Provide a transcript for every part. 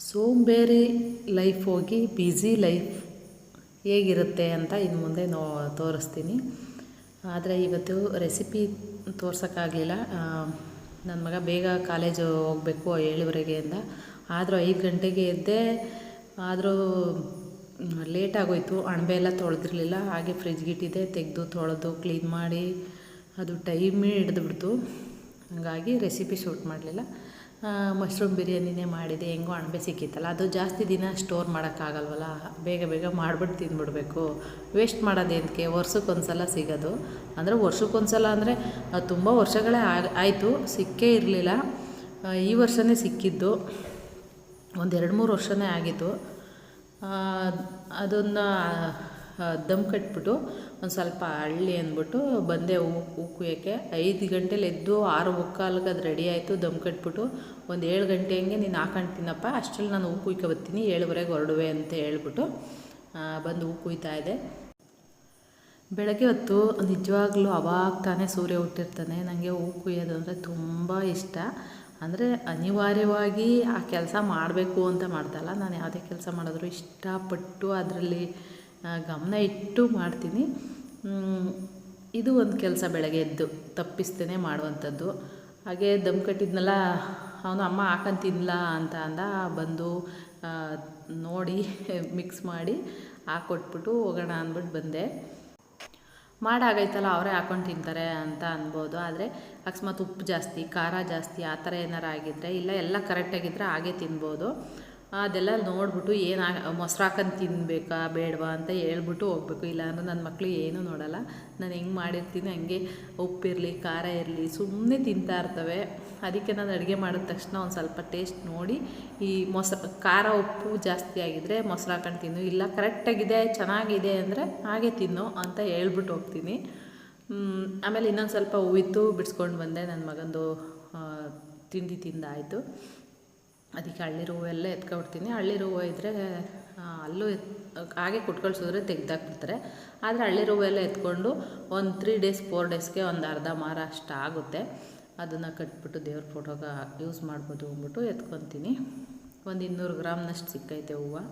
ಸೋಂಬೇರಿ life ಹೋಗಿ busy life ಹೇಗಿರುತ್ತೆ ಅಂತ ಇನ್ನು ಮುಂದೆ ತೋರಿಸ್ತೀನಿ. ಆದರೆ ಇವತ್ತು ರೆಸಿಪಿ ತೋರ್ಸೋಕ್ಕಾಗಲಿಲ್ಲ. ನನ್ನ ಮಗ ಬೇಗ ಕಾಲೇಜು ಹೋಗಬೇಕು 7:15 ಅಂದ. ಆದರೂ 5 ಗಂಟೆಗೆ ಎದ್ದೆ. ಆದರೂ ಲೇಟಾಗೋಯ್ತು. ಅಣಬೆ ಎಲ್ಲ ತೊಳೆದಿರಲಿಲ್ಲ. ಹಾಗೆ ಫ್ರಿಜ್ಗಿಟ್ಟಿದ್ದೆ. ತೆಗೆದು ತೊಳೆದು ಕ್ಲೀನ್ ಮಾಡಿ ಅದು ಟೈಮೇ ಹಿಡಿದುಬಿಡ್ತು. ಹಾಗಾಗಿ ರೆಸಿಪಿ ಶೂಟ್ ಮಾಡಲಿಲ್ಲ. ಮಶ್ರೂಮ್ ಬಿರಿಯಾನಿನೇ ಮಾಡಿದೆ. ಹೆಂಗೋ ಅಣಬೆ ಸಿಕ್ಕಿತ್ತಲ್ಲ, ಅದು ಜಾಸ್ತಿ ದಿನ ಸ್ಟೋರ್ ಮಾಡೋಕ್ಕಾಗಲ್ವಲ್ಲ, ಬೇಗ ಬೇಗ ಮಾಡಿಬಿಟ್ಟು ತಿಂದ್ಬಿಡ್ಬೇಕು. ವೇಸ್ಟ್ ಮಾಡೋದೇನಕ್ಕೆ, ವರ್ಷಕ್ಕೊಂದು ಸಲ ಸಿಗೋದು. ಅಂದರೆ ವರ್ಷಕ್ಕೊಂದು ಸಲ ಅಂದರೆ ತುಂಬ ವರ್ಷಗಳೇ ಆಯಿತು, ಸಿಕ್ಕೇ ಇರಲಿಲ್ಲ. ಈ ವರ್ಷವೇ ಸಿಕ್ಕಿದ್ದು, ಒಂದು 2-3 ವರ್ಷವೇ ಆಗಿತ್ತು. ಅದನ್ನು ದಮ್ ಕಟ್ಬಿಟ್ಟು ಒಂದು ಸ್ವಲ್ಪ ಹಳ್ಳಿ ಅಂದ್ಬಿಟ್ಟು ಬಂದೆ ಹೂ ಕುಯ್ಯೋಕ್ಕೆ. 5 ಗಂಟೆಲಿ ಎದ್ದು 6:45ಗೆ ಅದು ರೆಡಿ ಆಯಿತು. ದಮ್ ಕಟ್ಬಿಟ್ಟು ಒಂದು 7 ಗಂಟೆ ಹಂಗೆ ನೀನು ಹಾಕೊಂಡು ತಿನ್ನಪ್ಪ, ಅಷ್ಟರಲ್ಲಿ ನಾನು ಹೂ ಕುಯ್ಕೊಬತ್ತೀನಿ, 7:15ಗೆ ಹೊರಡುವೆ ಅಂತ ಹೇಳ್ಬಿಟ್ಟು ಬಂದು ಹೂ ಕುಯ್ತಾಯಿದ್ದೆ. ಬೆಳಗ್ಗೆ ಹೊತ್ತು ನಿಜವಾಗ್ಲೂ ಅವಾಗ ತಾನೇ ಸೂರ್ಯ ಹುಟ್ಟಿರ್ತಾನೆ. ನನಗೆ ಹೂ ಕುಯ್ಯೋದು ಅಂದರೆ ತುಂಬ ಇಷ್ಟ. ಅಂದರೆ ಅನಿವಾರ್ಯವಾಗಿ ಆ ಕೆಲಸ ಮಾಡಬೇಕು ಅಂತ ಮಾಡ್ತಾಯಿಲ್ಲ. ನಾನು ಯಾವುದೇ ಕೆಲಸ ಮಾಡಿದ್ರು ಇಷ್ಟಪಟ್ಟು ಅದರಲ್ಲಿ ಗಮನ ಇಟ್ಟು ಮಾಡ್ತೀನಿ. ಇದು ಒಂದು ಕೆಲಸ ಬೆಳಗ್ಗೆ ಎದ್ದು ತಪ್ಪಿಸ್ತೇನೆ ಮಾಡುವಂಥದ್ದು. ಹಾಗೆ ದಮ್ ಕಟ್ಟಿದ್ನಲ್ಲ, ಅವನು ಅಮ್ಮ ಹಾಕೊಂಡು ತಿನ್ನಲ್ಲ ಅಂತ ಅಂದ. ಬಂದು ನೋಡಿ ಮಿಕ್ಸ್ ಮಾಡಿ ಹಾಕ್ಕೊಟ್ಬಿಟ್ಟು ಹೋಗೋಣ ಅಂದ್ಬಿಟ್ಟು ಬಂದೆ. ಮಾಡಾಗೈತಲ್ಲ, ಅವರೇ ಹಾಕೊಂಡು ತಿಂತಾರೆ ಅಂತ ಅನ್ಬೋದು. ಆದರೆ ಅಕಸ್ಮಾತ್ ಉಪ್ಪು ಜಾಸ್ತಿ, ಖಾರ ಜಾಸ್ತಿ ಆ ಥರ ಏನಾರು ಆಗಿದ್ದರೆ, ಇಲ್ಲ ಎಲ್ಲ ಕರೆಕ್ಟಾಗಿದ್ದರೆ ಹಾಗೆ ತಿನ್ಬೋದು. ಅದೆಲ್ಲ ನೋಡಿಬಿಟ್ಟು ಮೊಸರು ಹಾಕೊಂಡು ತಿನ್ನಬೇಕಾ ಬೇಡವಾ ಅಂತ ಹೇಳ್ಬಿಟ್ಟು ಹೋಗ್ಬೇಕು. ಇಲ್ಲಾಂದ್ರೆ ನನ್ನ ಮಕ್ಕಳು ಏನೂ ನೋಡೋಲ್ಲ. ನಾನು ಹೆಂಗೆ ಮಾಡಿರ್ತೀನಿ ಹಂಗೆ ಉಪ್ಪಿರಲಿ ಖಾರ ಇರಲಿ ಸುಮ್ಮನೆ ತಿಂತಾ ಇರ್ತವೆ. ಅದಕ್ಕೆ ನಾನು ಅಡುಗೆ ಮಾಡಿದ ತಕ್ಷಣ ಒಂದು ಸ್ವಲ್ಪ ಟೇಸ್ಟ್ ನೋಡಿ, ಈ ಖಾರ ಉಪ್ಪು ಜಾಸ್ತಿ ಆಗಿದ್ದರೆ ಮೊಸರು ಹಾಕೊಂಡು ತಿನ್ನು, ಇಲ್ಲ ಕರೆಕ್ಟಾಗಿದೆ ಚೆನ್ನಾಗಿದೆ ಅಂದರೆ ಹಾಗೆ ತಿನ್ನು ಅಂತ ಹೇಳ್ಬಿಟ್ಟು ಹೋಗ್ತೀನಿ. ಆಮೇಲೆ ಇನ್ನೊಂದು ಸ್ವಲ್ಪ ಹೂವಿತ್ತು, ಬಿಡಿಸ್ಕೊಂಡು ಬಂದೆ. ನನ್ನ ಮಗಂದು ತಿಂಡಿ ತಿಂದಾಯಿತು. ಅದಕ್ಕೆ ಹಳ್ಳಿರು ಹೂವೆಲ್ಲ ಎತ್ಕೊಬಿಡ್ತೀನಿ. ಹಳ್ಳಿರು ಹೂವು ಇದ್ದರೆ ಅಲ್ಲೂ ಹಾಗೆ ಕುಟ್ಕೊಳ್ಸಿದ್ರೆ ತೆಗ್ದಾಕ್ಬಿಡ್ತಾರೆ. ಆದರೆ ಹಳ್ಳಿರು ಹೂವೆಲ್ಲ ಎತ್ಕೊಂಡು ಒಂದು 3 ಡೇಸ್ 4 ಡೇಸ್ಗೆ ಒಂದು ಅರ್ಧ ಮಾರ ಅಷ್ಟು ಆಗುತ್ತೆ. ಅದನ್ನು ಕಟ್ಬಿಟ್ಟು ದೇವ್ರ ಫೋಟೋಗೆ ಯೂಸ್ ಮಾಡ್ಬೋದು ಅಂದ್ಬಿಟ್ಟು ಎತ್ಕೊತೀನಿ. ಒಂದು 200 ಗ್ರಾಮ್ನಷ್ಟು ಸಿಕ್ಕೈತೆ ಹೂವು.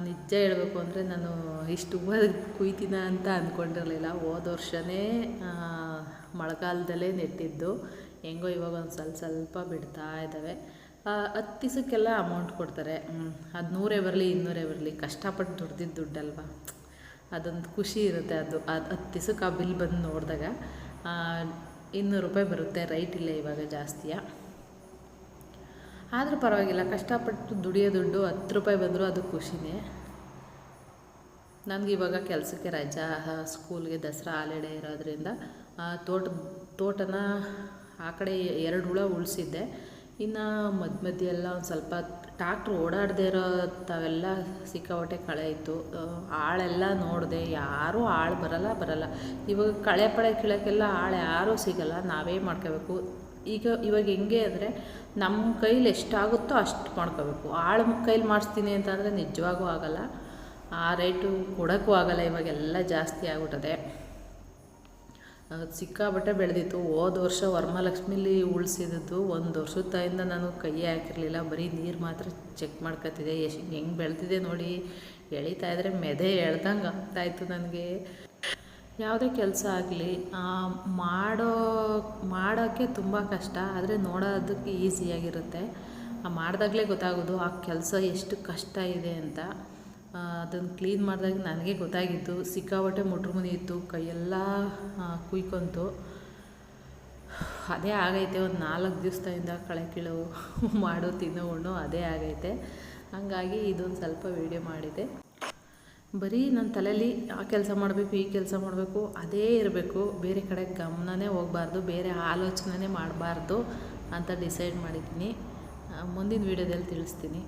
ನಿಜ ಹೇಳಬೇಕು ಅಂದರೆ ನಾನು ಇಷ್ಟು ಹೂವು ಕುಯ್ತೀನ ಅಂತ ಅಂದ್ಕೊಂಡಿರಲಿಲ್ಲ. ಹೋದ ವರ್ಷವೇ ಮಳೆಗಾಲದಲ್ಲೇ ನೆಟ್ಟಿದ್ದು. ಹೆಂಗೋ ಇವಾಗ ಒಂದು ಸ್ವಲ್ಪ ಬಿಡ್ತಾ ಇದ್ದಾವೆ. 10 ದಿವಸಕ್ಕೆಲ್ಲ ಅಮೌಂಟ್ ಕೊಡ್ತಾರೆ. ಅದು 100 ಬರಲಿ 200 ಬರಲಿ, ಕಷ್ಟಪಟ್ಟು ದುಡ್ದಿದ್ದು ದುಡ್ಡಲ್ವ, ಅದೊಂದು ಖುಷಿ ಇರುತ್ತೆ. ಅದು 10 ದಿವಸಕ್ಕೆ ಆ ಬಿಲ್ ಬಂದು ನೋಡಿದಾಗ 200 ರೂಪಾಯಿ ಬರುತ್ತೆ. ರೈಟ್ ಇಲ್ಲ ಇವಾಗ ಜಾಸ್ತಿಯ. ಆದರೂ ಪರವಾಗಿಲ್ಲ, ಕಷ್ಟಪಟ್ಟು ದುಡಿಯೋ ದುಡ್ಡು 10 ರೂಪಾಯಿ ಬಂದರೂ ಅದು ಖುಷಿನೇ. ನನಗೆ ಇವಾಗ ಕೆಲಸಕ್ಕೆ ರಜಾ, ಸ್ಕೂಲ್ಗೆ ದಸರಾ ಹಾಲಿಡೇ ಇರೋದ್ರಿಂದ ತೋಟನ ಆ ಕಡೆ 2 ಹುಳ ಉಳಿಸಿದ್ದೆ. ಇನ್ನು ಮಧ್ಯೆ ಎಲ್ಲ ಒಂದು ಸ್ವಲ್ಪ ಟ್ಯಾಕ್ಟ್ರ್ ಓಡಾಡದೇ ಇರೋ ತಾವೆಲ್ಲ ಸಿಕ್ಕಾಪಟ್ಟೆ ಕಳೆ ಇತ್ತು. ಆಳೆಲ್ಲ ನೋಡಿದೆ, ಯಾರೂ ಆಳು ಬರಲ್ಲ. ಇವಾಗ ಕಳೆ ಪಳೆ ಕೀಳೋಕ್ಕೆಲ್ಲ ಆಳು ಯಾರೂ ಸಿಗೋಲ್ಲ, ನಾವೇ ಮಾಡ್ಕೋಬೇಕು. ಇವಾಗ ಹೆಂಗೆ ಅಂದರೆ ನಮ್ಮ ಕೈಲಿ ಎಷ್ಟಾಗುತ್ತೋ ಅಷ್ಟು ಮಾಡ್ಕೋಬೇಕು. ಆಳು ಕೈಲಿ ಮಾಡಿಸ್ತೀನಿ ಅಂತಂದರೆ ನಿಜವಾಗೂ ಆಗೋಲ್ಲ, ಆ ರೇಟು ಕೊಡೋಕ್ಕೂ ಆಗೋಲ್ಲ. ಇವಾಗೆಲ್ಲ ಜಾಸ್ತಿ ಆಗ್ಬಿಟ್ಟದೆ. ಸಿಕ್ಕಾಬಟ್ಟೆ ಬೆಳೆದಿತ್ತು. ಹೋದ ವರ್ಷ ವರಮಹಾಲಕ್ಷ್ಮಿಲಿ ಉಳಿಸಿದ್ದು 1 ವರ್ಷದ ತಾಯಿಂದ ನಾನು ಕೈ ಹಾಕಿರಲಿಲ್ಲ. ಬರೀ ನೀರು ಮಾತ್ರ ಚೆಕ್ ಮಾಡ್ಕೊತಿದ್ದೆ. ಹೆಂಗೆ ಬೆಳೆದಿದೆ ನೋಡಿ, ಎಳಿತಾಯಿದ್ರೆ ಮೆದೆ ಎಳ್ದಂಗೆ ಆಗ್ತಾಯಿತ್ತು ನನಗೆ. ಯಾವುದೇ ಕೆಲಸ ಆಗಲಿ ಮಾಡೋಕ್ಕೆ ತುಂಬ ಕಷ್ಟ, ಆದರೆ ನೋಡೋದಕ್ಕೆ ಈಸಿಯಾಗಿರುತ್ತೆ. ಮಾಡಿದಾಗಲೇ ಗೊತ್ತಾಗೋದು ಆ ಕೆಲಸ ಎಷ್ಟು ಕಷ್ಟ ಇದೆ ಅಂತ. ಅದನ್ನು ಕ್ಲೀನ್ ಮಾಡಿದಾಗ ನನಗೆ ಗೊತ್ತಾಗಿತ್ತು. ಸಿಕ್ಕಾಪಟ್ಟೆ ಮುಟ್ರುಮುನಿ ಇತ್ತು, ಕೈಯೆಲ್ಲ ಕುಯ್ಕೊಂತು. ಅದೇ ಆಗೈತೆ. ಒಂದು 4 ದಿವಸದಿಂದ ಕಳೆ ಕೀಳು ಮಾಡು ತಿನ್ನೋ ಉಣ್ಣು ಅದೇ ಆಗೈತೆ. ಹಾಗಾಗಿ ಇದೊಂದು ಸ್ವಲ್ಪ ವೀಡಿಯೋ ಮಾಡಿದೆ. ಬರೀ ನನ್ನ ತಲೆಯಲ್ಲಿ ಆ ಕೆಲಸ ಮಾಡಬೇಕು ಈ ಕೆಲಸ ಮಾಡಬೇಕು ಅದೇ ಇರಬೇಕು, ಬೇರೆ ಕಡೆ ಗಮನನೇ ಹೋಗಬಾರ್ದು, ಬೇರೆ ಆಲೋಚನೆ ಮಾಡಬಾರ್ದು ಅಂತ ಡಿಸೈಡ್ ಮಾಡಿದ್ದೀನಿ. ಮುಂದಿನ ವೀಡಿಯೋದಲ್ಲಿ ತಿಳಿಸ್ತೀನಿ.